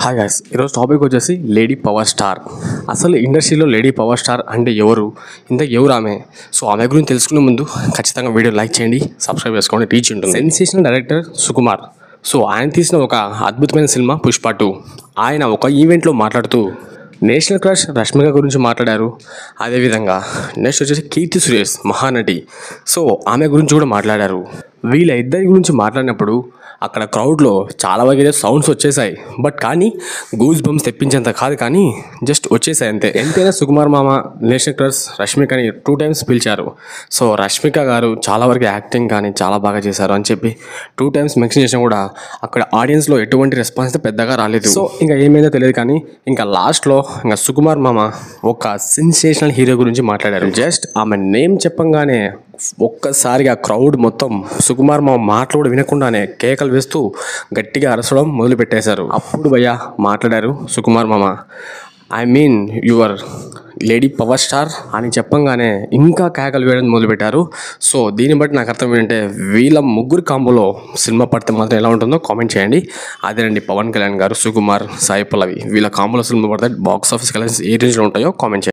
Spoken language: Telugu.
హాయ్ గైస్, ఈరోజు టాపిక్ వచ్చేసి లేడీ పవర్ స్టార్. అసలు ఇండస్ట్రీలో లేడీ పవర్ స్టార్ అంటే ఎవరు, ఎవరు ఆమె? సో ఆమె గురించి తెలుసుకునే ముందు ఖచ్చితంగా వీడియో లైక్ చేయండి, సబ్స్క్రైబ్ చేసుకోండి, రీచ్ ఉంటుంది. Sensational director Sukumar. సో ఆయన తీసిన ఒక అద్భుతమైన సినిమా పుష్ప 2. ఆయన ఒక ఈవెంట్లో మాట్లాడుతూ నేషనల్ క్రష్ రష్మిక గురించి మాట్లాడారు. అదేవిధంగా నెక్స్ట్ వచ్చేసి కీర్తి సురేష్ మహానటి, సో ఆమె గురించి కూడా మాట్లాడారు. వీళ్ళ ఇద్దరి గురించి మాట్లాడినప్పుడు అక్కడ క్రౌడ్లో చాలా వరకు సౌండ్స్ వచ్చేసాయి, బట్ కానీ గూస్ బంప్స్ తెప్పించేంత కాదు, కానీ జస్ట్ వచ్చేసాయి అంతే. ఎంతైనా సుకుమార్ మామ నేషనల్ క్రష్ రష్మికని 2 times పిలిచారు. సో రష్మిక గారు చాలా వరకు యాక్టింగ్ కానీ చాలా బాగా చేశారు అని చెప్పి 2 times మెన్షన్ చేసినా కూడా అక్కడ ఆడియన్స్లో ఎటువంటి రెస్పాన్స్ అయితే పెద్దగా రాలేదు. సో ఇంకా ఏమైందో తెలియదు, కానీ ఇంకా లాస్ట్లో ఇంకా సుకుమార్ మామ ఒక సెన్సేషనల్ హీరో గురించి మాట్లాడారు. జస్ట్ ఆమె నేమ్ చెప్పంగానే ఒక్కసారిగా క్రౌడ్ మొత్తం సుకుమార్ మామ మాటలు కూడా వినకుండానే కేకలు వేస్తూ గట్టిగా అరసడం మొదలు పెట్టేశారు. అప్పుడు భయ్యా మాట్లాడారు సుకుమార్ మామ, I mean your lady power star అని చెప్పంగానే ఇంకా కేకలు వేయడం మొదలుపెట్టారు. సో దీన్ని బట్టి నాకు అర్థం ఏంటంటే వీళ్ళ ముగ్గురు కాంబోలో సినిమా పడితే మాత్రం ఎలా ఉంటుందో కామెంట్ చేయండి. అదేనండి పవన్ కళ్యాణ్ గారు, సుకుమార్, సాయి పల్లవి వీళ్ళ కాంబోలో సినిమా పడితే బాక్స్ ఆఫీస్ కలెక్షన్స్ ఏ రేంజ్లో ఉంటాయో కామెంట్ చేయండి.